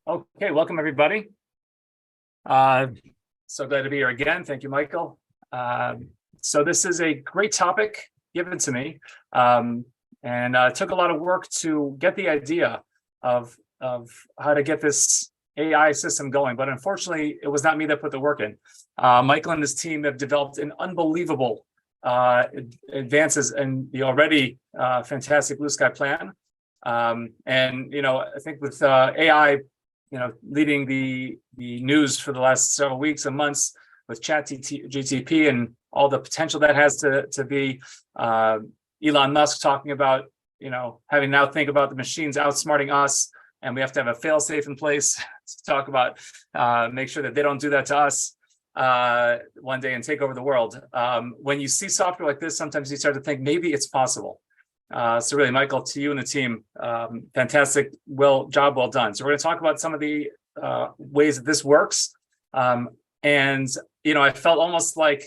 Okay, welcome everybody. Uh, so glad to be here again. Thank you, Michael. So this is a great topic given to me, and it took a lot of work to get the idea of how to get this AI system going. But unfortunately, it was not me that put the work in. Michael and his team have developed an unbelievable advances in the already fantastic Blue Sky plan. And I think with AI leading the news for the last several weeks and months with GTP and all the potential that has to be. Elon Musk talking about, having now think about the machines outsmarting us, and we have to have a fail-safe in place to talk about, make sure that they don't do that to us one day and take over the world. When you see software like this, sometimes you start to think maybe it's possible. So really, Michael, to you and the team, fantastic, job well done. So we're going to talk about some of the ways that this works. And I felt almost like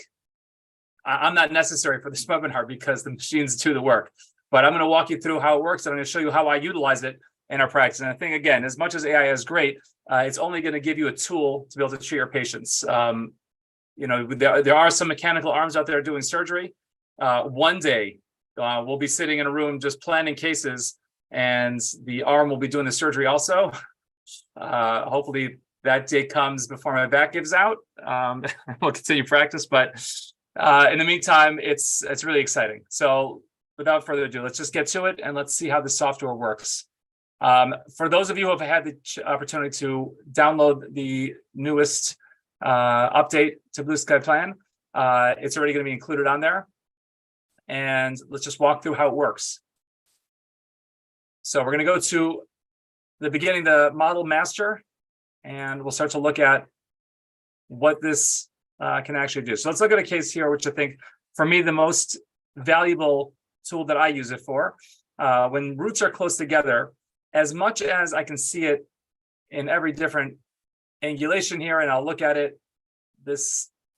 I'm not necessary for this webinar because the machines do the work. But I'm going to walk you through how it works, and I'm going to show you how I utilize it in our practice. And I think, again, as much as AI is great, it's only going to give you a tool to be able to treat your patients. There are some mechanical arms out there doing surgery. One day, we'll be sitting in a room just planning cases, and the arm will be doing the surgery also. Hopefully that day comes before my back gives out. We'll continue practice, but in the meantime, it's really exciting. So without further ado, let's just get to it and let's see how the software works. For those of you who have had the opportunity to download the newest update to Blue Sky Plan, it's already going to be included on there. And let's just walk through how it works. So we're going to go to the beginning, the model master, and we'll start to look at what this can actually do. So let's look at a case here, which I think, for me, the most valuable tool that I use it for. When roots are close together, as much as I can see it in every different angulation here, and I'll look at it,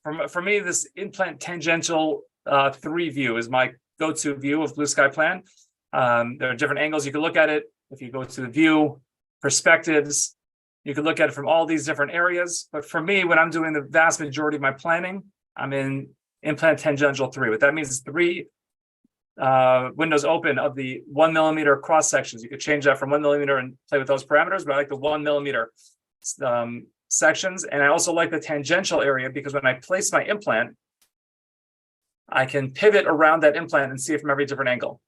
for me, this implant tangential 3 view is my go-to view of Blue Sky Plan. There are different angles you can look at it. If you go to the view, perspectives, you can look at it from all these different areas. But for me, when I'm doing the vast majority of my planning, I'm in implant tangential 3. What that means is 3 windows open of the 1 millimeter cross sections. You could change that from 1 millimeter and play with those parameters, but I like the 1 millimeter sections. And I also like the tangential area because when I place my implant, I can pivot around that implant and see it from every different angle.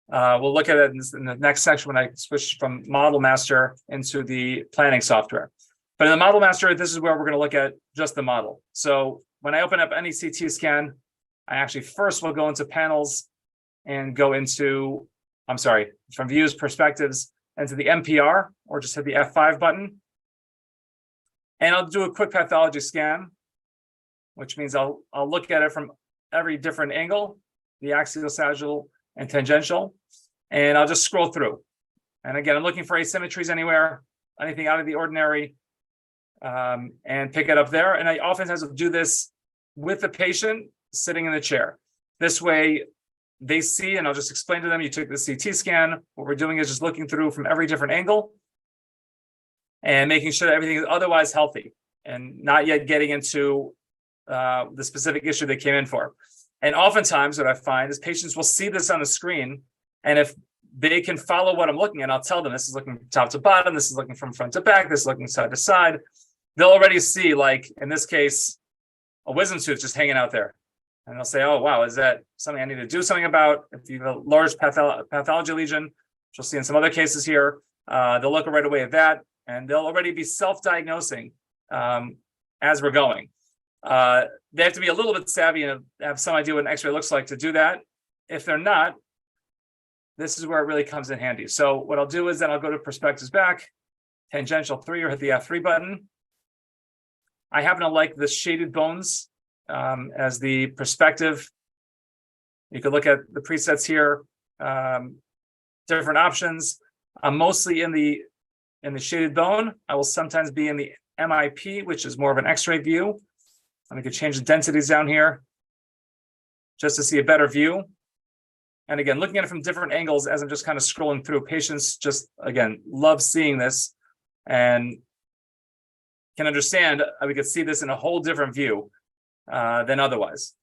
We'll look at it in the next section when I switch from Model Master into the planning software. But in the Model Master, this is where we're going to look at just the model. So when I open up any CT scan, I actually first will go into panels and go into, from views, perspectives, into the MPR, or just hit the F5 button. And I'll do a quick pathology scan, which means I'll look at it from every different angle, the axial, sagittal, and tangential, and I'll just scroll through. And again, I'm looking for asymmetries anywhere, anything out of the ordinary, and pick it up there. And I often have to do this with the patient sitting in the chair. This way they see, and I'll just explain to them, you took the CT scan. What we're doing is just looking through from every different angle and making sure that everything is otherwise healthy and not yet getting into the specific issue they came in for. And oftentimes what I find is patients will see this on the screen, and if they can follow what I'm looking at, I'll tell them this is looking top to bottom, this is looking from front to back, this is looking side to side. They'll already see, like in this case, a wisdom tooth just hanging out there. And they'll say, oh, wow, is that something I need to do something about? If you have a large pathology lesion, which you'll see in some other cases here, they'll look right away at that, and they'll already be self-diagnosing as we're going. They have to be a little bit savvy and have some idea what an X-ray looks like to do that. If they're not, this is where it really comes in handy. So what I'll do is then I'll go to perspectives back, tangential 3, or hit the F3 button. I happen to like the shaded bones as the perspective. You can look at the presets here, different options. I'm mostly in the shaded bone. I will sometimes be in the MIP, which is more of an X-ray view. And I could change the densities down here just to see a better view. And again, looking at it from different angles as I'm just kind of scrolling through. Patients just, again, love seeing this. and can understand, we could see this in a whole different view than otherwise.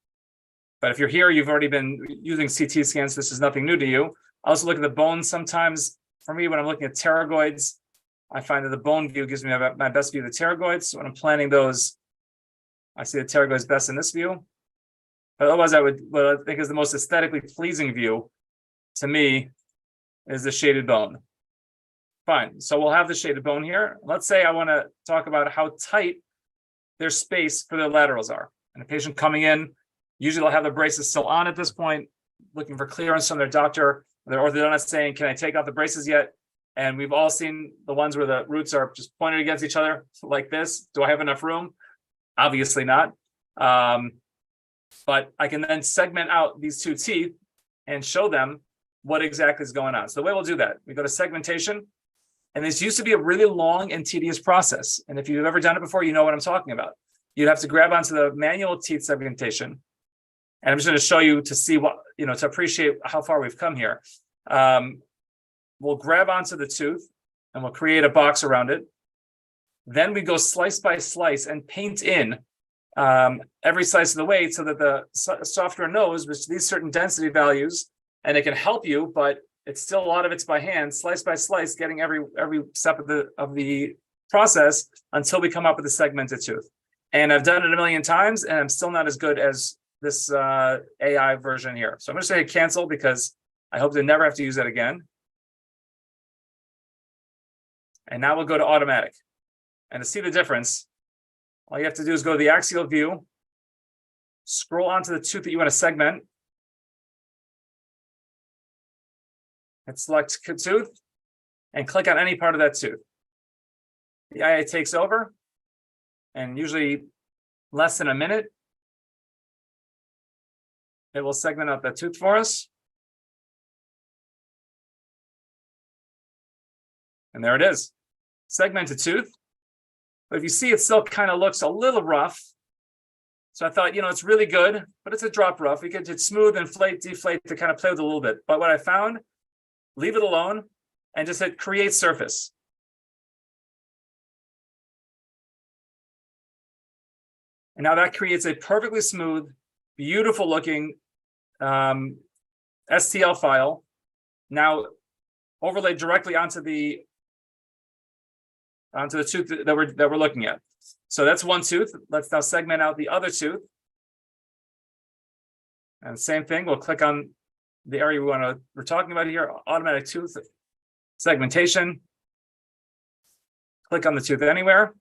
But if you're here, you've already been using CT scans, this is nothing new to you. I also look at the bones sometimes. For me, when I'm looking at pterygoids, I find that the bone view gives me my best view of the pterygoids. So when I'm planning those, I see the pterygoids best in this view. But otherwise, what I think is the most aesthetically pleasing view to me is the shaded bone. Fine, so we'll have the shaded bone here. Let's say I want to talk about how tight their space for their laterals are. And a patient coming in, usually they'll have their braces still on at this point, looking for clearance from their doctor. Their orthodontist saying, can I take off the braces yet? And we've all seen the ones where the roots are just pointed against each other like this. Do I have enough room? Obviously not. But I can then segment out these two teeth and show them what exactly is going on. So the way we'll do that, we go to segmentation. And this used to be a really long and tedious process. And if you've ever done it before, you know what I'm talking about. You'd have to grab onto the manual teeth segmentation. And I'm just going to show you to see what, to appreciate how far we've come here. We'll grab onto the tooth and we'll create a box around it. Then we go slice by slice and paint in every slice of the way so that the software knows which these certain density values, and it can help you, but it's still a lot of it's by hand, slice by slice, getting every step of the process until we come up with a segmented tooth. And I've done it a million times, and I'm still not as good as this AI version here. So I'm going to say cancel because I hope to never have to use that again. And now we'll go to automatic. And to see the difference, all you have to do is go to the axial view, scroll onto the tooth that you want to segment, and select tooth, and click on any part of that tooth. The AI takes over, and usually less than a minute, it will segment out that tooth for us. And there it is, segmented tooth. But if you see, it still kind of looks a little rough. So I thought, it's really good, but it's a drop rough. We could just smooth, inflate, deflate to kind of play with it a little bit. But what I found, leave it alone and just hit create surface. And now that creates a perfectly smooth, beautiful looking STL file, now overlaid directly onto the tooth that we're looking at. So that's one tooth. Let's now segment out the other tooth. And same thing, we'll click on the area we're talking about here, automatic tooth segmentation. Click on the tooth anywhere.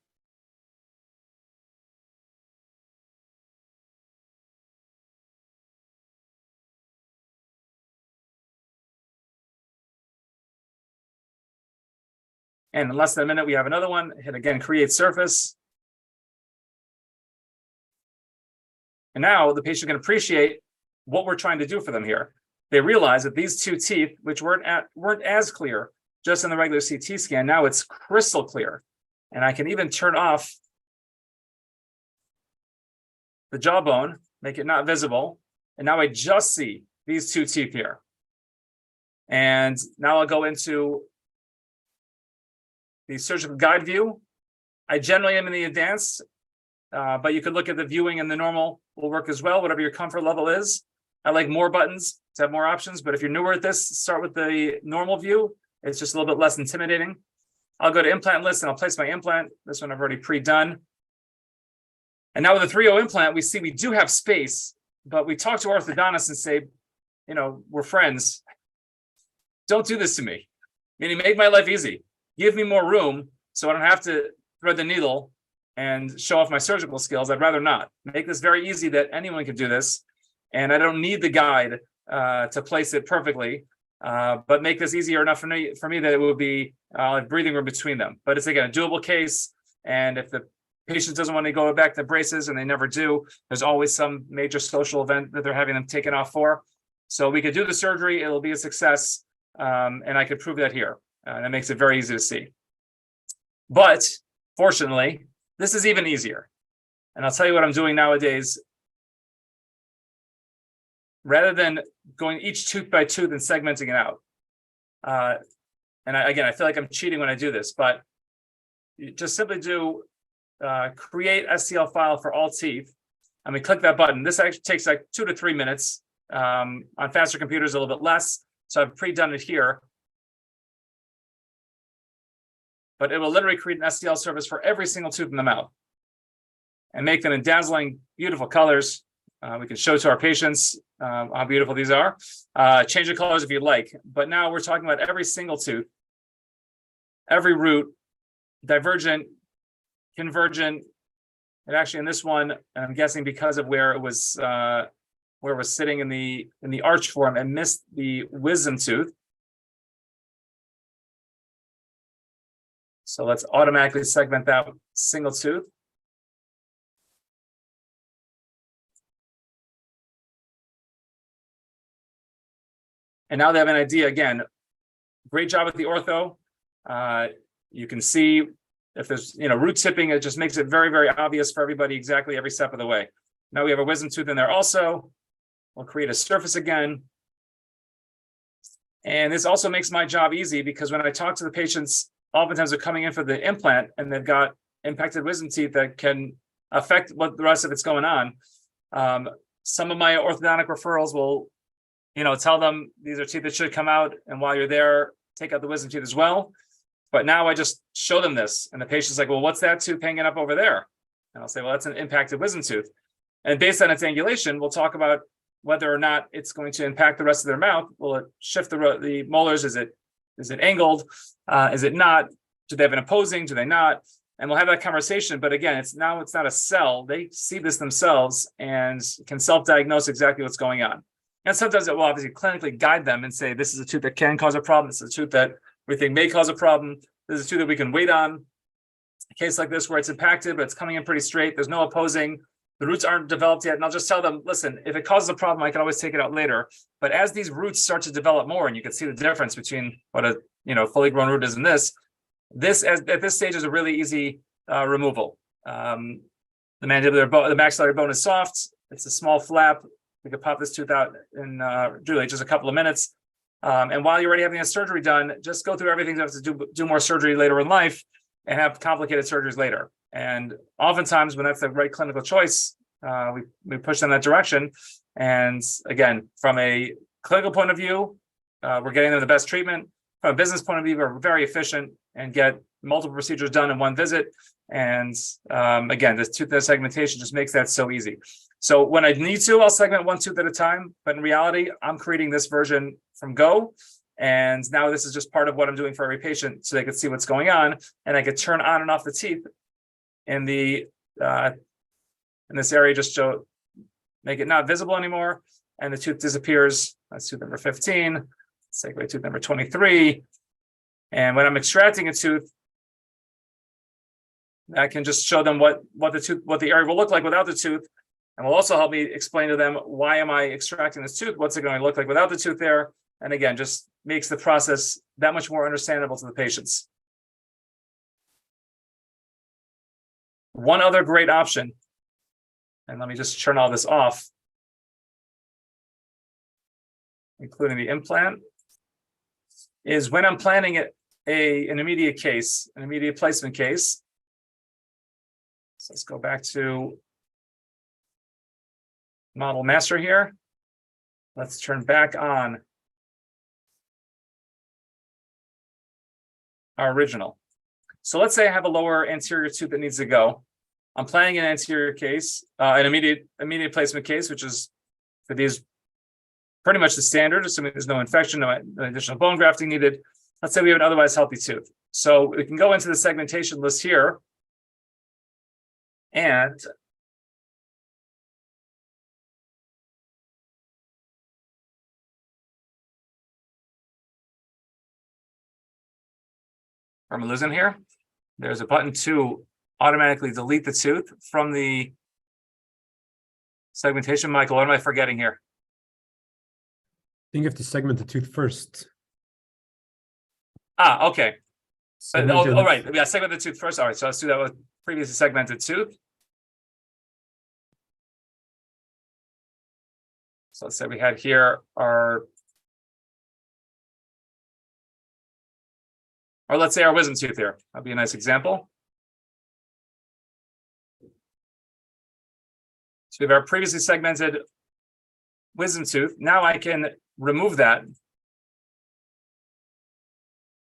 And in less than a minute, we have another one. Hit again, create surface. And now the patient can appreciate what we're trying to do for them here. They realize that these two teeth, which weren't as clear just in the regular CT scan, now it's crystal clear. And I can even turn off the jawbone, make it not visible. And now I just see these two teeth here. And now I'll go into the surgical guide view. I generally am in the advanced, but you could look at the viewing, and the normal will work as well, whatever your comfort level is. I like more buttons to have more options, but if you're newer at this, start with the normal view. It's just a little bit less intimidating. I'll go to implant list and I'll place my implant. This one I've already pre-done. And now with the 3.0 implant, we see we do have space, but we talk to orthodontists and say, we're friends. Don't do this to me. Meaning, make my life easy. Give me more room so I don't have to thread the needle and show off my surgical skills. I'd rather not. Make this very easy that anyone can do this. And I don't need the guide to place it perfectly, but make this easier enough for me that it will be breathing room between them. But it's, again, a doable case. And if the patient doesn't want to go back to braces, and they never do, there's always some major social event that they're having them taken off for. So we could do the surgery. It'll be a success. And I could prove that here. And it makes it very easy to see. But fortunately, this is even easier. And I'll tell you what I'm doing nowadays. Rather than going each tooth by tooth and segmenting it out. I feel like I'm cheating when I do this, but you just simply do create STL file for all teeth. And we click that button. This actually takes like 2 to 3 minutes. On faster computers, a little bit less. So I've pre-done it here. But it will literally create an STL service for every single tooth in the mouth and make them in dazzling, beautiful colors. We can show to our patients how beautiful these are. Change the colors if you'd like. But now we're talking about every single tooth, every root, divergent, convergent. And actually in this one, I'm guessing because of where it was sitting in the arch form and missed the wisdom tooth. So let's automatically segment that single tooth. And now they have an idea again. Great job with the ortho. You can see if there's root tipping, it just makes it very, very obvious for everybody exactly every step of the way. Now we have a wisdom tooth in there also. We'll create a surface again. And this also makes my job easy because when I talk to the patients, oftentimes they're coming in for the implant and they've got impacted wisdom teeth that can affect what the rest of it's going on. Some of my orthodontic referrals will tell them these are teeth that should come out, and while you're there, take out the wisdom teeth as well. But now I just show them this, and the patient's like, well, what's that tooth hanging up over there? And I'll say, well, that's an impacted wisdom tooth. And based on its angulation, we'll talk about whether or not it's going to impact the rest of their mouth. Will it shift the molars? Is it angled? Is it not? Do they have an opposing? Do they not? And we'll have that conversation. But again, it's not a cell. They see this themselves and can self-diagnose exactly what's going on. And sometimes it will obviously clinically guide them and say, this is a tooth that can cause a problem. This is a tooth that we think may cause a problem. This is a tooth that we can wait on. A case like this where it's impacted, but it's coming in pretty straight. There's no opposing. The roots aren't developed yet. And I'll just tell them, listen, if it causes a problem, I can always take it out later. But as these roots start to develop more, and you can see the difference between what a fully grown root is and this at this stage is a really easy removal. The mandibular bone, the maxillary bone is soft. It's a small flap. We could pop this tooth out in really just a couple of minutes. And while you're already having a surgery done, just go through everything to have to do more surgery later in life and have complicated surgeries later. And oftentimes when that's the right clinical choice, we push them that direction. And again, from a clinical point of view, we're getting them the best treatment. From a business point of view, we're very efficient and get multiple procedures done in one visit. And again, this tooth segmentation just makes that so easy. So when I need to, I'll segment one tooth at a time. But in reality, I'm creating this version from go. And now this is just part of what I'm doing for every patient so they can see what's going on. And I could turn on and off the teeth in this area, just to make it not visible anymore. And the tooth disappears. That's tooth number 15. Let's take away tooth number 23. And when I'm extracting a tooth, I can just show them what the area will look like without the tooth. And will also help me explain to them, why am I extracting this tooth? What's it going to look like without the tooth there? And again, just makes the process that much more understandable to the patients. One other great option, and let me just turn all this off, including the implant, is when I'm planning an immediate case, an immediate placement case. So let's go back to model master here. Let's turn back on our original. So let's say I have a lower anterior tooth that needs to go. I'm planning an anterior case, an immediate placement case, which is for these pretty much the standard, assuming there's no infection, no additional bone grafting needed. Let's say we have an otherwise healthy tooth. So we can go into the segmentation list here. And I'm losing here. There's a button to automatically delete the tooth from the segmentation. Michael, what am I forgetting here? I think you have to segment the tooth first. Okay. So right. Yeah, segment the tooth first. All right, so let's do that with previously segmented tooth. So let's say we had here our let's say our wisdom tooth here. That'd be a nice example. we have our previously segmented wisdom tooth. Now I can remove that.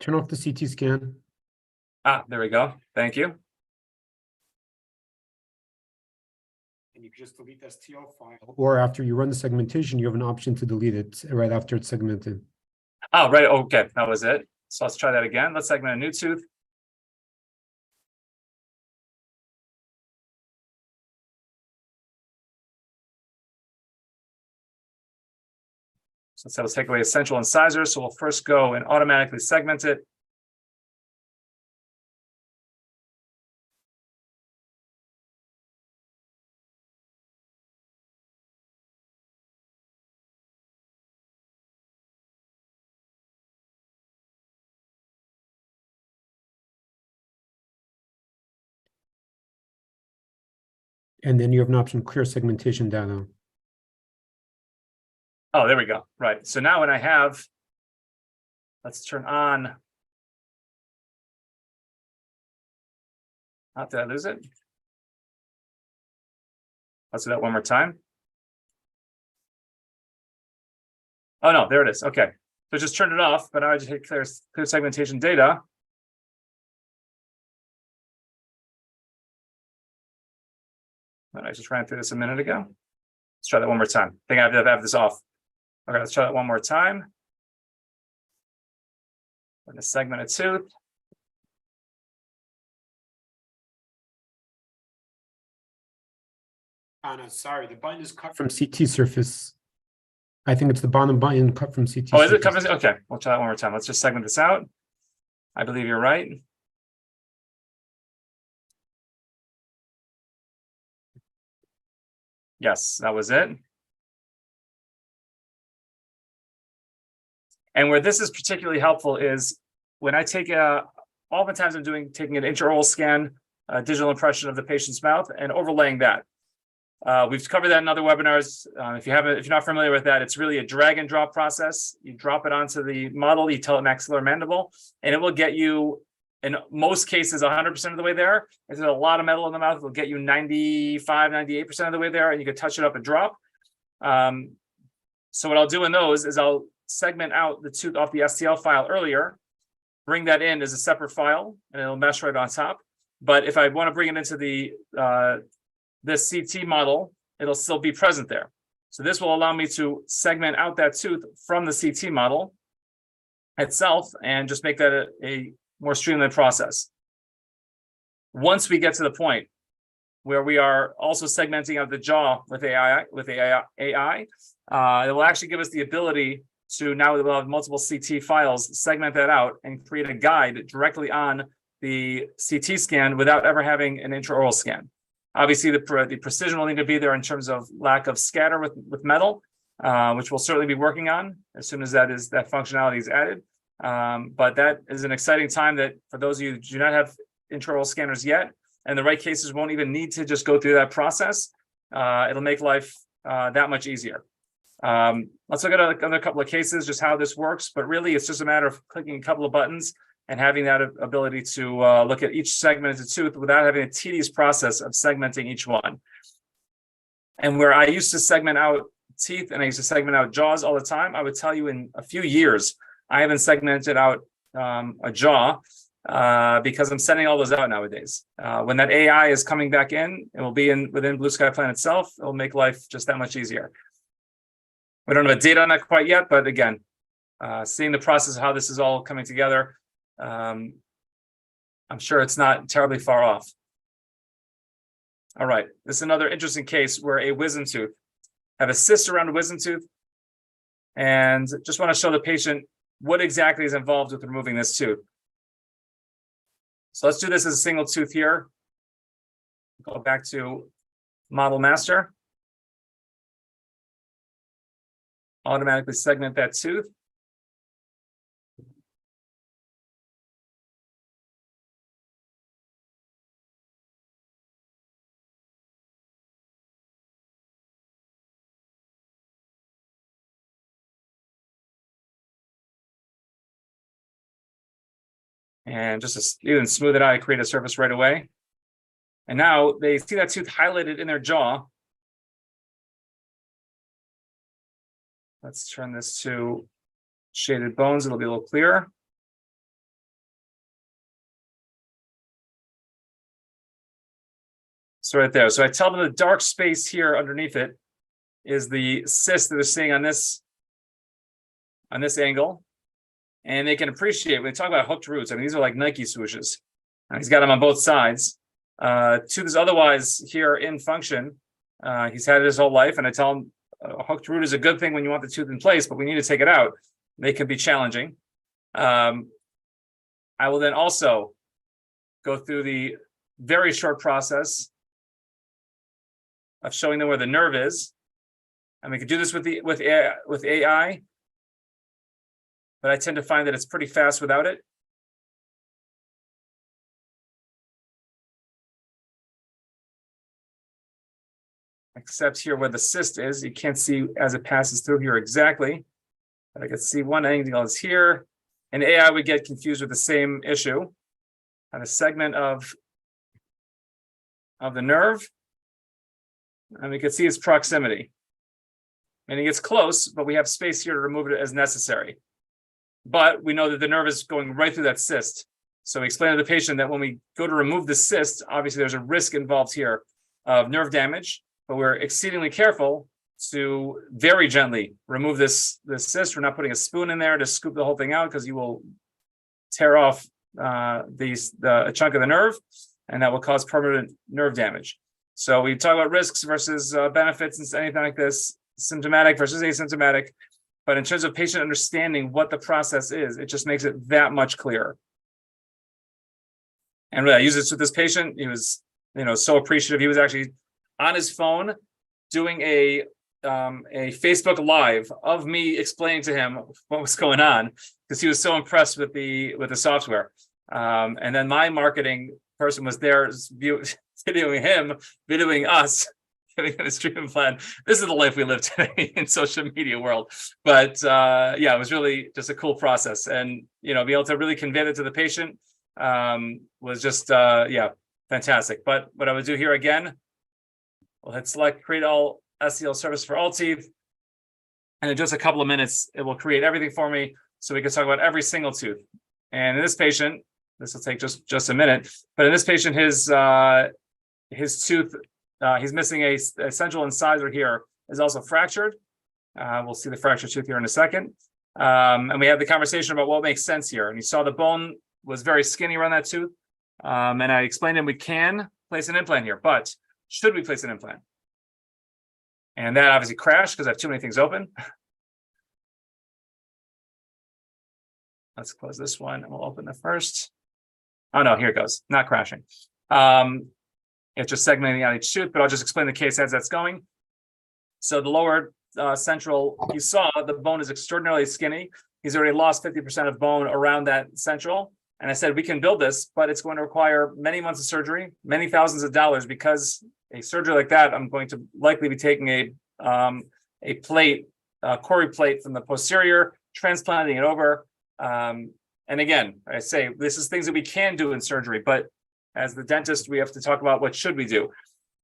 Turn off the CT scan. Ah, there we go. Thank you. And you can just delete the STL file. Or after you run the segmentation, you have an option to delete it right after it's segmented. Oh, right. Okay, that was it. So let's try that again. Let's segment a new tooth. So let's take away a central incisor. So we'll first go and automatically segment it. And then you have an option, clear segmentation data. Oh, there we go. Right. So now when I have, let's turn on. Oh, did I lose it? Let's do that one more time. Oh, no, there it is. Okay. So just turn it off, but now I just hit clear segmentation data. I just ran through this a minute ago. Let's try that one more time. I think I have to have this off. Okay, let's try that one more time. I'm going to segment a tooth. Oh, no, sorry. The button is cut from CT surface. I think it's the bottom button cut from CT Oh, is it surface. coming? Okay, we'll try that one more time. Let's just segment this out. I believe you're right. Yes, that was it. And where this is particularly helpful is when I take oftentimes I'm taking an intraoral scan, a digital impression of the patient's mouth and overlaying that. We've covered that in other webinars. If you're not familiar with that, it's really a drag and drop process. You drop it onto the model, you tell it maxillary mandible, and it will get you, in most cases, 100% of the way there. If there's a lot of metal in the mouth, it'll get you 95, 98% of the way there, and you can touch it up and drop. So what I'll do in those is I'll segment out the tooth off the STL file earlier, bring that in as a separate file, and it'll mesh right on top. But if I want to bring it into the this CT model, it'll still be present there. So this will allow me to segment out that tooth from the CT model itself and just make that a more streamlined process. Once we get to the point where we are also segmenting out the jaw with AI, it will actually give us the ability to, now that we'll have multiple CT files, segment that out and create a guide directly on the CT scan without ever having an intraoral scan. Obviously, the precision will need to be there in terms of lack of scatter with metal, which we'll certainly be working on as soon as that functionality is added. But that is an exciting time that for those of you who do not have intraoral scanners yet, and the right cases won't even need to just go through that process, it'll make life that much easier. Let's look at another couple of cases, just how this works. But really, it's just a matter of clicking a couple of buttons and having that ability to look at each segmented tooth without having a tedious process of segmenting each one. And where I used to segment out teeth and I used to segment out jaws all the time, I would tell you in a few years, I haven't segmented out a jaw because I'm sending all those out nowadays. When that AI is coming back in, it will be within Blue Sky Plan itself. It'll make life just that much easier. We don't have a date on that quite yet, but again, seeing the process of how this is all coming together, I'm sure it's not terribly far off. All right, this is another interesting case where a wisdom tooth, have a cyst around a wisdom tooth, and just want to show the patient what exactly is involved with removing this tooth. So let's do this as a single tooth here. Go back to Model Master. Automatically segment that tooth. And just to even smooth it out, I create a surface right away. And now they see that tooth highlighted in their jaw. Let's turn this to shaded bones. It'll be a little clearer. So right there. So I tell them the dark space here underneath it is the cyst that they're seeing on this angle. And they can appreciate when they talk about hooked roots. I mean, these are like Nike swooshes. He's got them on both sides. Tooth is otherwise here in function. He's had it his whole life. And I tell him a hooked root is a good thing when you want the tooth in place, but we need to take it out. They can be challenging. I will then also go through the very short process of showing them where the nerve is. And we could do this with AI, but I tend to find that it's pretty fast without it. Except here where the cyst is, you can't see as it passes through here exactly. But I can see one angle is here. And AI would get confused with the same issue. On a segment of the nerve. And we can see its proximity. And it gets close, but we have space here to remove it as necessary. But we know that the nerve is going right through that cyst. So we explain to the patient that when we go to remove the cyst, obviously there's a risk involved here of nerve damage, but we're exceedingly careful to very gently remove this cyst. We're not putting a spoon in there to scoop the whole thing out because you will tear off a chunk of the nerve, and that will cause permanent nerve damage. So we talk about risks versus benefits and anything like this, symptomatic versus asymptomatic. But in terms of patient understanding what the process is, it just makes it that much clearer. And really, I used this with this patient. He was, so appreciative. He was actually on his phone doing a Facebook Live of me explaining to him what was going on because he was so impressed with the software. And then my marketing person was there videoing him, videoing us, giving him his treatment plan. This is the life we live today in social media world. But it was really just a cool process, and be able to really convey it to the patient was just fantastic. But what I would do here again, we'll hit select, create all SEL service for all teeth, and in just a couple of minutes, it will create everything for me, so we can talk about every single tooth. And in this patient, this will take just a minute. But in this patient, his tooth, he's missing a central incisor here, is also fractured. We'll see the fractured tooth here in a second. And we had the conversation about what makes sense here. And you saw the bone was very skinny around that tooth. And I explained to him we can place an implant here, but should we place an implant? And that obviously crashed because I have too many things open. Let's close this one and we'll open the first. Oh no, here it goes, not crashing. It's just segmenting out each tooth, but I'll just explain the case as that's going. So the lower central, you saw the bone is extraordinarily skinny. He's already lost 50% of bone around that central. And I said, we can build this, but it's going to require many months of surgery, many thousands of dollars, because a surgery like that, I'm going to likely be taking a plate, Corey plate from the posterior, transplanting it over. And again, I say, this is things that we can do in surgery, but as the dentist, we have to talk about what should we do.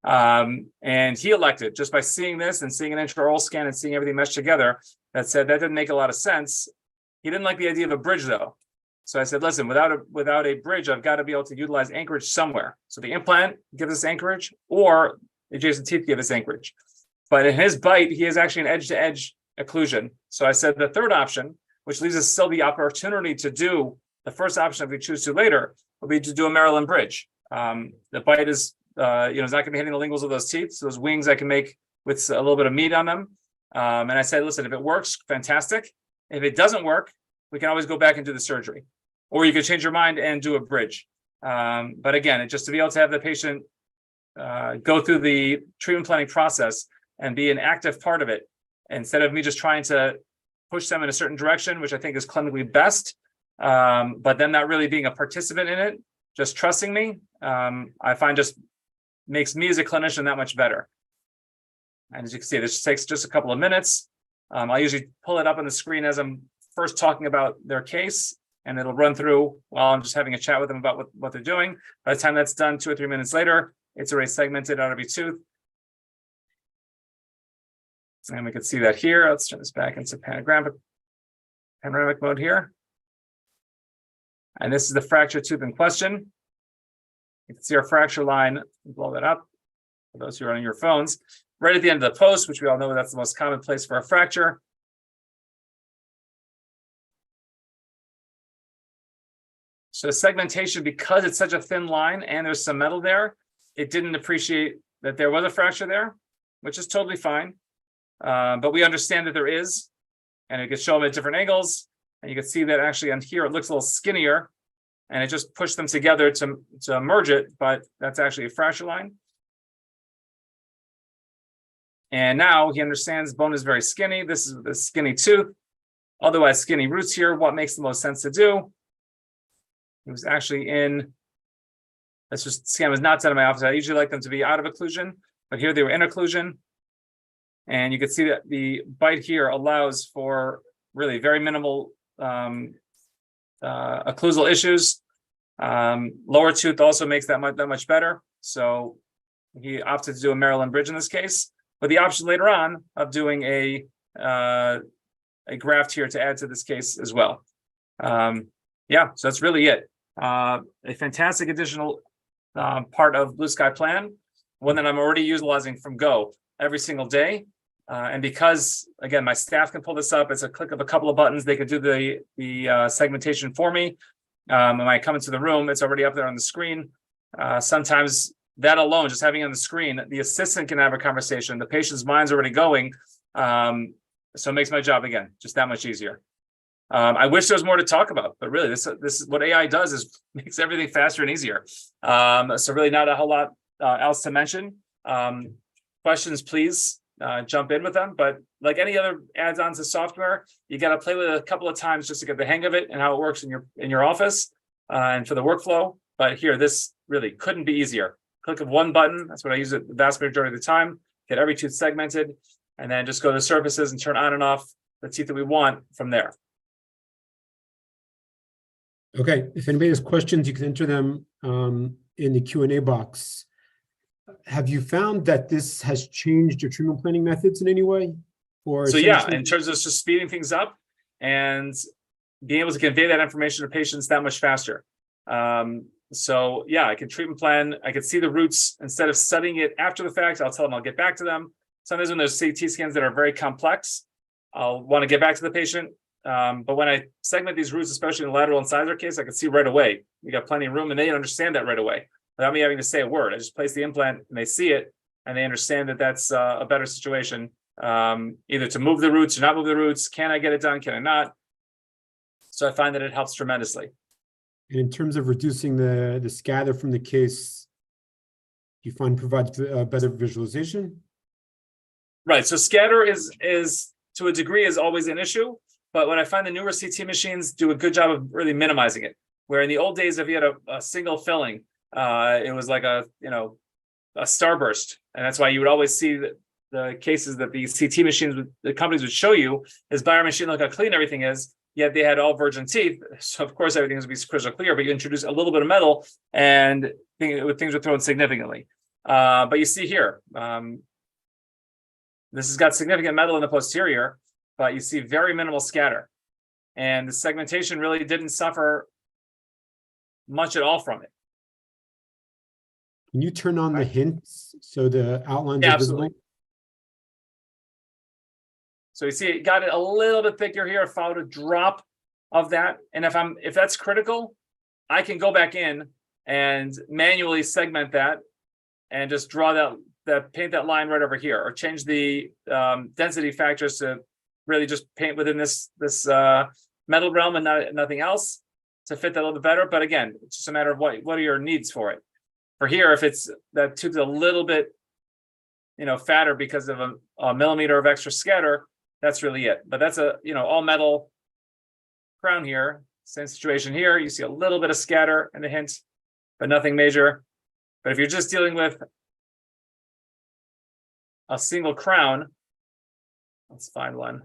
And he elected, just by seeing this and seeing an intraoral scan and seeing everything meshed together, that said that didn't make a lot of sense. He didn't like the idea of a bridge though. So I said, listen, without a bridge, I've got to be able to utilize anchorage somewhere. So the implant gives us anchorage, or adjacent teeth give us anchorage. But in his bite, he is actually an edge-to-edge occlusion. So I said the third option, which leaves us still the opportunity to do the first option if we choose to later, will be to do a Maryland bridge. The bite is, is not going to be hitting the linguals of those teeth. So those wings I can make with a little bit of meat on them. And I said, listen, if it works, fantastic. If it doesn't work, we can always go back and do the surgery. Or you could change your mind and do a bridge. But again, it's just to be able to have the patient go through the treatment planning process and be an active part of it, instead of me just trying to push them in a certain direction, which I think is clinically best, but then not really being a participant in it, just trusting me, I find just makes me as a clinician that much better. And as you can see, this takes just a couple of minutes. I usually pull it up on the screen as I'm first talking about their case, and it'll run through while I'm just having a chat with them about what they're doing. By the time that's done, 2 or 3 minutes later, it's already segmented out of each tooth. And we can see that here. Let's turn this back into panoramic mode here. And this is the fracture tooth in question. You can see our fracture line. Blow that up for those who are on your phones. Right at the end of the post, which we all know that's the most common place for a fracture. So segmentation, because it's such a thin line and there's some metal there, it didn't appreciate that there was a fracture there, which is totally fine. But we understand that there is, and it can show them at different angles. And you can see that actually on here, it looks a little skinnier, and it just pushed them together to merge it, but that's actually a fracture line. And now he understands bone is very skinny. This is the skinny tooth. Otherwise, skinny roots here. What makes the most sense to do? It was actually in, let's just scan was not done in my office. I usually like them to be out of occlusion, but here they were in occlusion. And you can see that the bite here allows for really very minimal occlusal issues. Lower tooth also makes that much better. So he opted to do a Maryland bridge in this case, but the option later on of doing a graft here to add to this case as well. Yeah, so that's really it. A fantastic additional part of Blue Sky Plan, one that I'm already utilizing from Go every single day. And because, again, my staff can pull this up, it's a click of a couple of buttons. They could do the segmentation for me. When I come into the room, it's already up there on the screen. Sometimes that alone, just having it on the screen, the assistant can have a conversation. The patient's mind's already going. So it makes my job, again, just that much easier. I wish there was more to talk about, but really, this is what AI does is makes everything faster and easier. So really not a whole lot else to mention. Questions, please. Jump in with them, but like any other add-ons to software, you got to play with it a couple of times just to get the hang of it and how it works in your office and for the workflow. But here, this really couldn't be easier. Click of one button. That's what I use it the vast majority of the time. Get every tooth segmented, and then just go to surfaces and turn on and off the teeth that we want from there. Okay. If anybody has questions, you can enter them in the Q&A box. Have you found that this has changed your treatment planning methods in any way? Or so yeah, in terms of just speeding things up and being able to convey that information to patients that much faster. So yeah, I can treatment plan. I can see the roots instead of studying it after the fact. I'll tell them I'll get back to them. Sometimes when there's CT scans that are very complex, I'll want to get back to the patient. But when I segment these roots, especially in the lateral incisor case, I can see right away. We got plenty of room, and they understand that right away without me having to say a word. I just place the implant, and they see it, and they understand that that's a better situation. Either to move the roots or not move the roots. Can I get it done? Can I not? So I find that it helps tremendously. And in terms of reducing the scatter from the case, do you find provides better visualization? Right. So scatter is to a degree is always an issue, but what I find the newer CT machines do a good job of really minimizing it. Where in the old days, if you had a single filling, it was like a starburst, and that's why you would always see the cases that the CT machines, the companies would show you is by our machine, look how clean everything is. Yet they had all virgin teeth, so of course everything is going to be crystal clear. But you introduce a little bit of metal, and things were thrown significantly. But you see here, this has got significant metal in the posterior, but you see very minimal scatter, and the segmentation really didn't suffer much at all from it. Can you turn on the hints so the outlines are visible? So you see it got it a little bit thicker here. I followed a drop of that. And if that's critical, I can go back in and manually segment that and just draw paint that line right over here, or change the density factors to really just paint within this metal realm and nothing else to fit that a little bit better. But again, it's just a matter of what are your needs for it. For here, if it's that tooth is a little bit, fatter because of a millimeter of extra scatter, that's really it. But that's a, all metal crown here. Same situation here. You see a little bit of scatter in the hint, but nothing major. But if you're just dealing with a single crown, let's find one.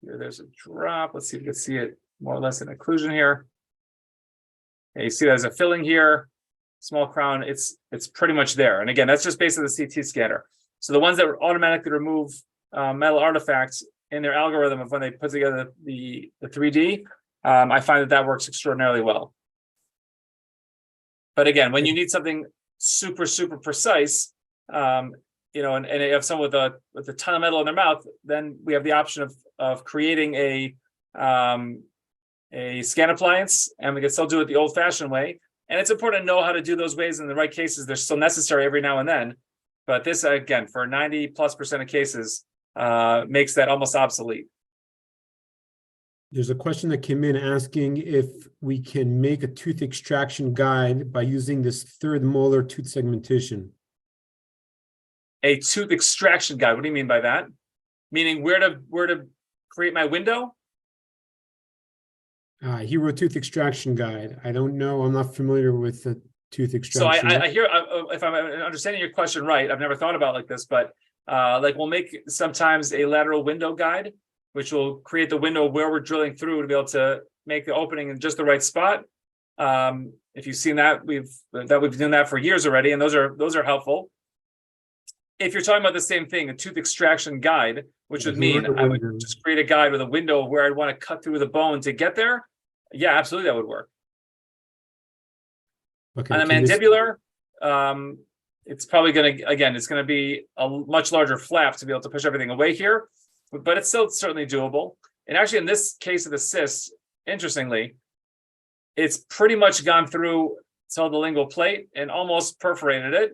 Here, there's a drop. Let's see if you can see it more or less in occlusion here. And you see there's a filling here. small crown, it's pretty much there. And again, that's just based on the CT scanner. So the ones that automatically remove metal artifacts in their algorithm of when they put together the 3D, I find that works extraordinarily well. But again, when you need something super, super precise, and you have someone with a ton of metal in their mouth, then we have the option of creating a scan appliance, and we can still do it the old-fashioned way. And it's important to know how to do those ways in the right cases. They're still necessary every now and then, but this, again, for 90+% of cases, makes that almost obsolete. There's a question that came in asking if we can make a tooth extraction guide by using this third molar tooth segmentation. A tooth extraction guide. What do you mean by that? Meaning where to create my window? He wrote tooth extraction guide. I don't know. I'm not familiar with the tooth extraction. So I hear, if I'm understanding your question right, I've never thought about it like this, but like we'll make sometimes a lateral window guide, which will create the window where we're drilling through to be able to make the opening in just the right spot. If you've seen that, we've been doing that for years already, and those are helpful. If you're talking about the same thing, a tooth extraction guide, which would mean I would just create a guide with a window where I'd want to cut through the bone to get there. Yeah, absolutely, that would work. Okay, on the mandibular, it's probably going to, again, it's going to be a much larger flap to be able to push everything away here, but it's still certainly doable. And actually, in this case of the cyst, interestingly, it's pretty much gone through till the lingual plate and almost perforated it.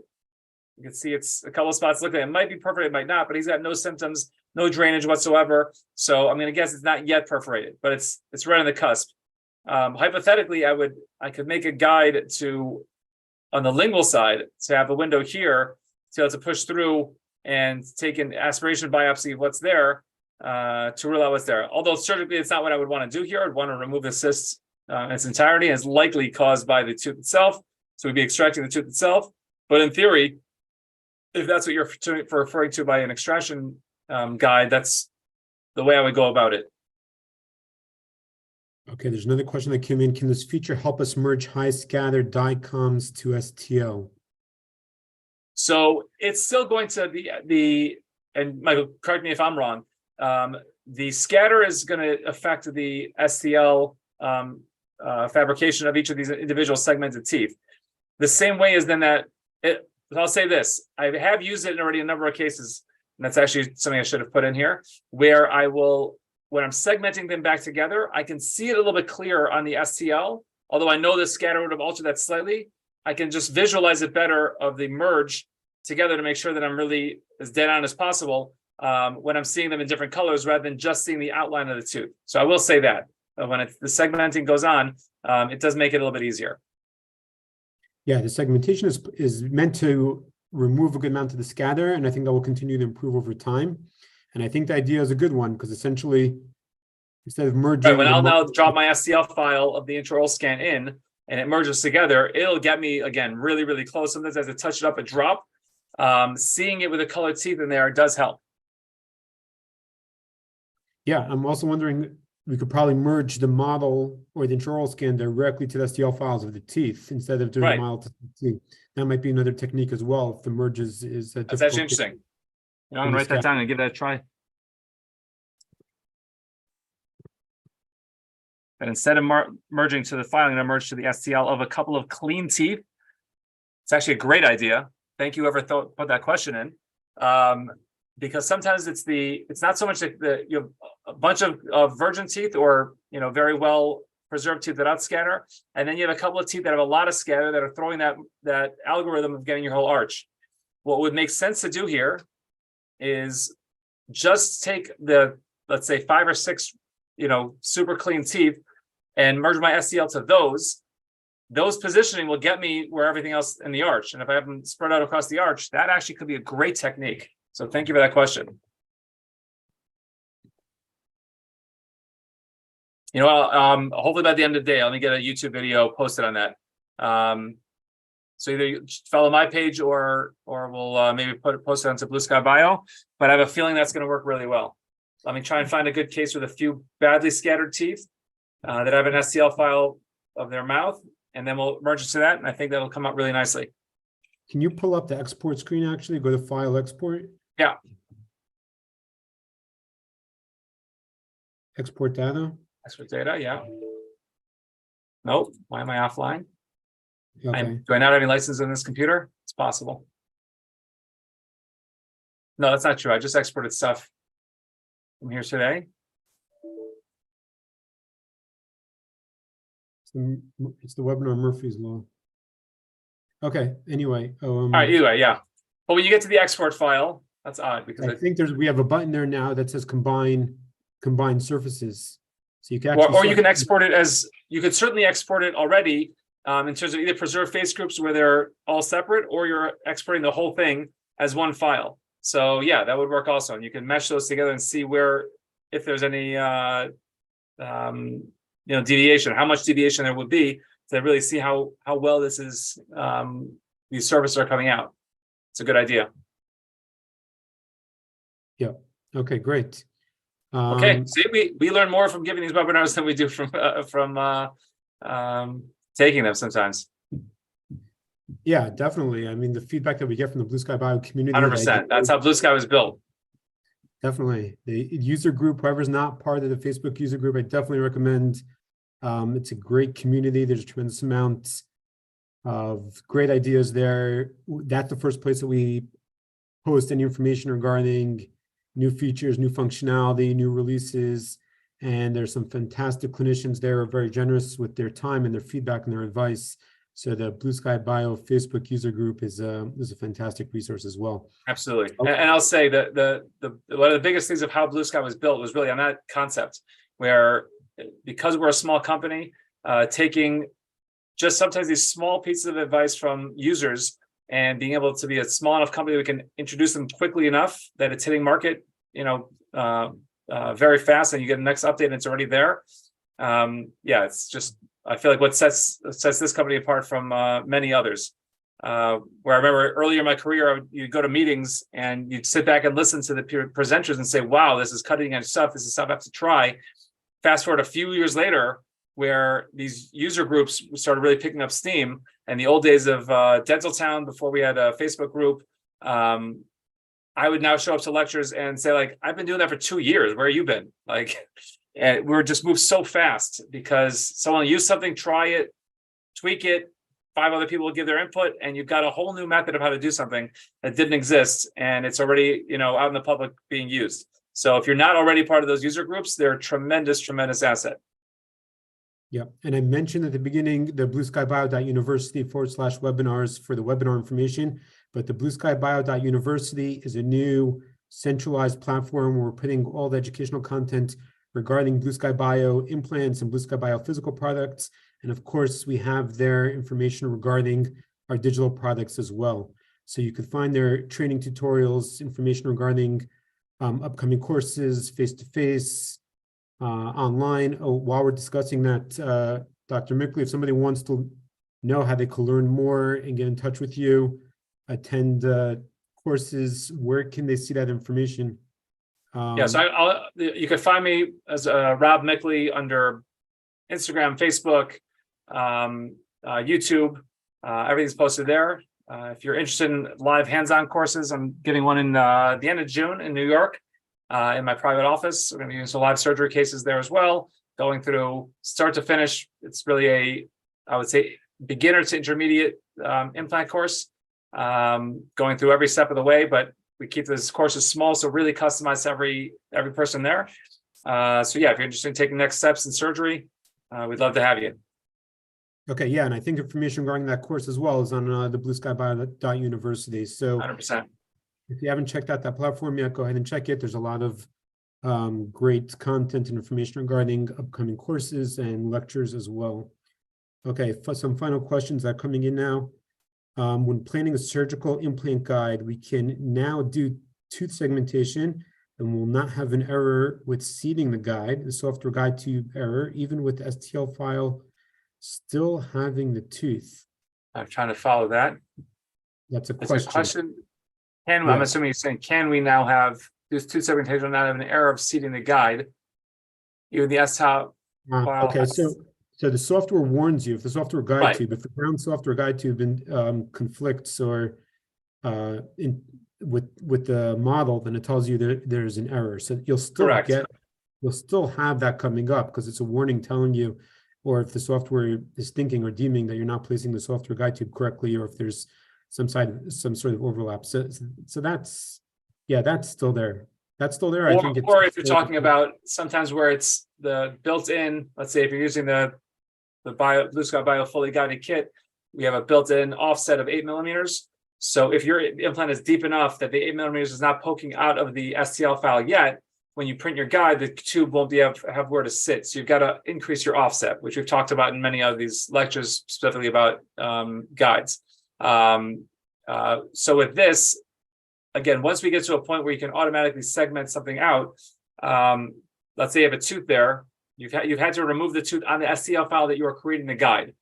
You can see it's a couple of spots looking, it might be perforated, it might not, but he's got no symptoms, no drainage whatsoever. So I'm going to guess it's not yet perforated, but it's right on the cusp. Hypothetically, I could make a guide on the lingual side to have a window here to be able to push through and take an aspiration biopsy of what's there to rule out what's there. Although surgically, it's not what I would want to do here. I'd want to remove the cyst in its entirety, and it's likely caused by the tooth itself. So we'd be extracting the tooth itself. But in theory, if that's what you're referring to by an extraction guide, that's the way I would go about it. Okay, there's another question that came in. Can this feature help us merge high scatter DICOMs to STL? So it's still going to be and Michael, correct me if I'm wrong, the scatter is going to affect the STL fabrication of each of these individual segmented teeth. The same way as then that, I'll say this, I have used it in already a number of cases, and that's actually something I should have put in here, where I will, when I'm segmenting them back together, I can see it a little bit clearer on the STL. Although I know the scatter would have altered that slightly, I can just visualize it better of the merge together to make sure that I'm really as dead on as possible when I'm seeing them in different colors rather than just seeing the outline of the tooth. So I will say that when the segmenting goes on, it does make it a little bit easier. Yeah, the segmentation is meant to remove a good amount of the scatter, and I think that will continue to improve over time. And I think the idea is a good one because essentially, instead of merging, right, when I'll now drop my STL file of the intraoral scan in and it merges together, it'll get me again really, really close. Sometimes as I touch it up a drop, seeing it with the colored teeth in there does help. Yeah, I'm also wondering, we could probably merge the model or the intraoral scan directly to the STL files of the teeth instead of doing the model to CT. That might be another technique as well if the merge is that's actually interesting. I'm going to write that down and give that a try. But instead of merging to the file, I'm going to merge to the STL of a couple of clean teeth. It's actually a great idea. Thank you, whoever put that question in. Because sometimes it's not so much that you have a bunch of virgin teeth or very well preserved teeth without scatter, and then you have a couple of teeth that have a lot of scatter that are throwing that algorithm of getting your whole arch. What would make sense to do here is just take let's say 5 or 6 super clean teeth and merge my STL to those positioning will get me where everything else in the arch. And if I have them spread out across the arch, that actually could be a great technique. So thank you for that question. Hopefully by the end of the day, let me get a YouTube video posted on that. So either you follow my page or we'll maybe post it onto Blue Sky Bio. But I have a feeling that's going to work really well. Let me try and find a good case with a few badly scattered teeth that have an STL file of their mouth, and then we'll merge it to that. And I think that'll come out really nicely. Can you pull up the export screen actually? Go to File, Export? Yeah. Export data? Export data, yeah. Nope, why am I offline? Okay. Do I not have any license on this computer? It's possible. No, that's not true. I just exported stuff from here today. It's the webinar Murphy's Law. Okay, anyway. All right, anyway, yeah. But when you get to the export file, that's odd because I think we have a button there now that says combine surfaces. So you can or actually you can export it as, you could certainly export it already in terms of either preserve face groups where they're all separate, or you're exporting the whole thing as one file. So yeah, that would work also. And you can mesh those together and see where, if there's any deviation, how much deviation there would be to really see how well this is, these services are coming out. It's a good idea. Yeah. Okay, great. Okay, see, we learn more from giving these webinars than we do from taking them sometimes. Yeah, definitely. I mean, the feedback that we get from the Blue Sky Bio community. 100%. That's how Blue Sky was built. Definitely. The user group, whoever's not part of the Facebook user group, I definitely recommend. It's a great community. There's a tremendous amount of great ideas there. That's the first place that we post any information regarding new features, new functionality, new releases. And there's some fantastic clinicians there who are very generous with their time and their feedback and their advice. So the Blue Sky Bio Facebook user group is a fantastic resource as well. Absolutely. Okay. And I'll say that one of the biggest things of how Blue Sky was built was really on that concept, where because we're a small company, taking just sometimes these small pieces of advice from users and being able to be a small enough company that we can introduce them quickly enough that it's hitting market, very fast, and you get the next update and it's already there. Yeah, it's just, I feel like what sets this company apart from many others. Where I remember earlier in my career, you'd go to meetings and you'd sit back and listen to the presenters and say, wow, this is cutting edge stuff. This is stuff I have to try. Fast forward a few years later, where these user groups started really picking up steam, and the old days of Dental Town, before we had a Facebook group, I would now show up to lectures and say, like, I've been doing that for 2 years. Where have you been? Like, and we're just moved so fast because someone used something, try it, tweak it, 5 other people will give their input, and you've got a whole new method of how to do something that didn't exist, and it's already, out in the public being used. So if you're not already part of those user groups, they're a tremendous, tremendous asset. Yeah, and I mentioned at the beginning the blueskybio.university/webinars for the webinar information, but the blueskybio.university is a new centralized platform where we're putting all the educational content regarding Blue Sky Bio implants and Blue Sky Bio physical products. And of course, we have their information regarding our digital products as well. So you could find their training tutorials, information regarding upcoming courses, face-to-face, online. Oh, while we're discussing that, Dr. Mikhli, if somebody wants to know how they can learn more and get in touch with you, attend courses, where can they see that information? Yes, you can find me as Rob Mikhli under Instagram, Facebook, YouTube. Everything's posted there. If you're interested in live hands-on courses, I'm getting one in the end of June in New York in my private office. We're going to be using some live surgery cases there as well, going through start to finish. It's really I would say, beginner to intermediate implant course, going through every step of the way, but we keep this courses small, so really customized to every person there. So yeah, if you're interested in taking next steps in surgery, we'd love to have you. Okay, yeah, and I think information regarding that course as well is on the blueskybio.university. So 100%. If you haven't checked out that platform yet, go ahead and check it. There's a lot of great content and information regarding upcoming courses and lectures as well. Okay, for some final questions that are coming in now. When planning a surgical implant guide, we can now do tooth segmentation and will not have an error with seeding the guide, the software guide tube error, even with the STL file still having the tooth. I'm trying to follow that. That's a question. question. I'm assuming you're saying, can we now have this tooth segmentation, not have an error of seeding the guide, even the STL file? Okay, so So the software warns you if the software guide Right. tube, if the ground software guide tube conflicts or with the model, then it tells you that there's an error. So Correct. you'll still have that coming up because it's a warning telling you, or if the software is thinking or deeming that you're not placing the software guide tube correctly, or if there's some sort of overlap. So that's still there. That's still there. I think it's Or if you're talking about sometimes where it's the built-in, let's say if you're using the Blue Sky Bio fully guided kit, we have a built-in offset of 8 mm. So if your implant is deep enough that the 8 mm is not poking out of the STL file yet, when you print your guide, the tube won't have where to sit. So you've got to increase your offset, which we've talked about in many of these lectures, specifically about guides. So with this, again, once we get to a point where you can automatically segment something out, let's say you have a tooth there, you've had to remove the tooth on the STL file that you are creating the guide.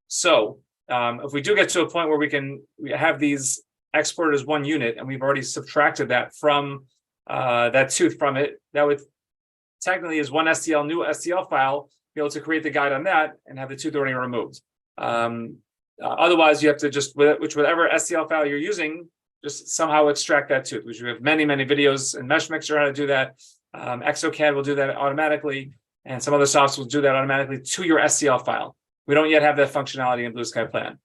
So if we do get to a point where we have these exported as one unit, and we've already subtracted that from that tooth from it, that would technically is one new STL file, be able to create the guide on that and have the tooth already removed. Otherwise, you have to just, whatever STL file you're using, just somehow extract that tooth, which we have many videos in Mesh Mixer how to do that. ExoCAD will do that automatically, and some other softs will do that automatically to your STL file. We don't yet have that functionality in Blue Sky Plan.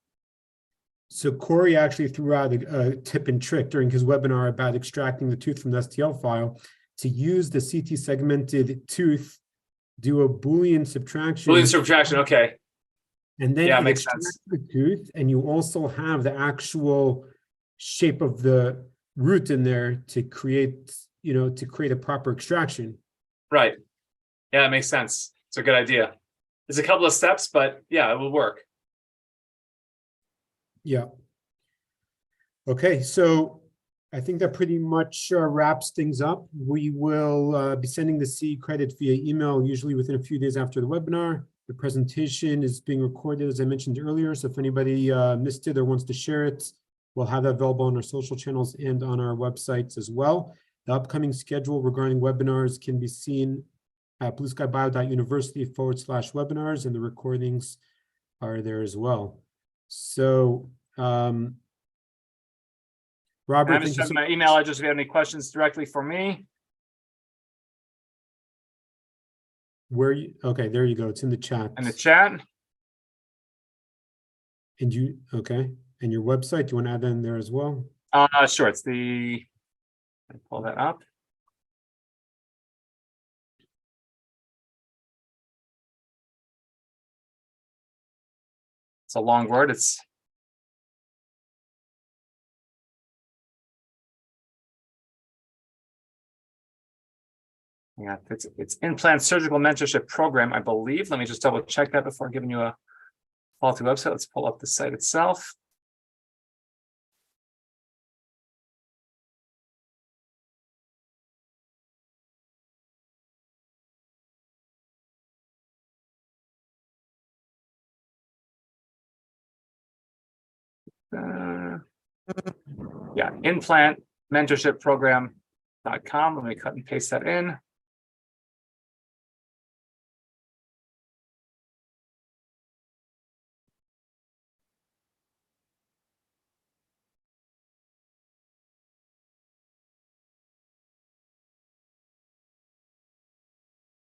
So Corey actually threw out a tip and trick during his webinar about extracting the tooth from the STL file to use the CT segmented tooth, do a Boolean subtraction. Boolean subtraction, okay. And then yeah, it makes extracts sense. the tooth, and you also have the actual shape of the root in there to create a proper extraction. Right. Yeah, it makes sense. It's a good idea. There's a couple of steps, but yeah, it will work. Yeah. Okay, so I think that pretty much wraps things up. We will be sending the CE credit via email, usually within a few days after the webinar. The presentation is being recorded, as I mentioned earlier, so if anybody missed it or wants to share it, we'll have that available on our social channels and on our websites as well. The upcoming schedule regarding webinars can be seen at blueskybio.university/webinars, and the recordings are there as well. So, Robert, I'm just checking my email address if you have any questions directly for me. Okay, there you go. It's in the chat. In the chat. And and your website, do you want to add that in there as well? Sure. It's let me pull that up. It's a long word. It's it's Implant Surgical Mentorship Program, I believe. Let me just double check that before giving you a faulty website. Let's pull up the site itself. Yeah, implantmentorshipprogram.com. Let me cut and paste that in.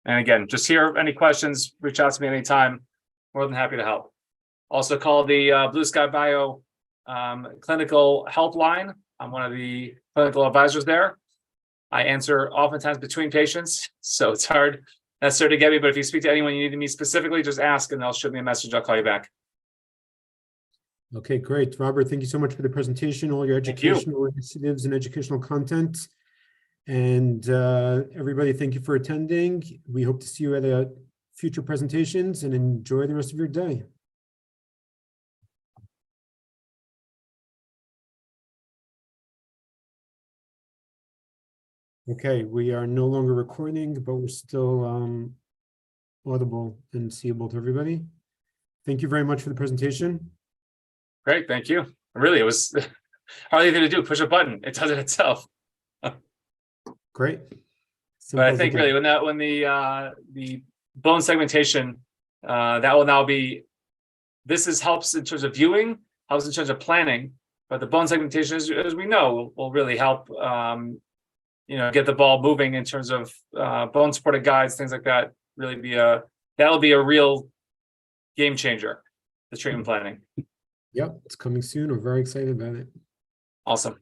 And again, just here, any questions, reach out to me anytime. More than happy to help. Also call the Blue Sky Bio clinical helpline. I'm one of the clinical advisors there. I answer oftentimes between patients, so it's hard necessarily to get me, but if you speak to anyone you need me specifically, just ask and they'll shoot me a message. I'll call you back. Okay, great. Robert, thank you so much for the presentation, all your educational initiatives and educational content. And everybody, thank you for attending. We hope to see you at future presentations, and enjoy the rest of your day. Okay, we are no longer recording, but we're still audible and seeable to everybody. Thank you very much for the presentation. Great, thank you. Really, it was hardly anything to do. Push a button, it does it itself. Great. But I think really when the bone segmentation That will now be, helps in terms of viewing, helps in terms of planning, but the bone segmentation, as we know, will really help, get the ball moving in terms of bone supported guides, things like that. Really that'll be a real game changer, the treatment planning. Yep, it's coming soon. We're very excited about it. Awesome.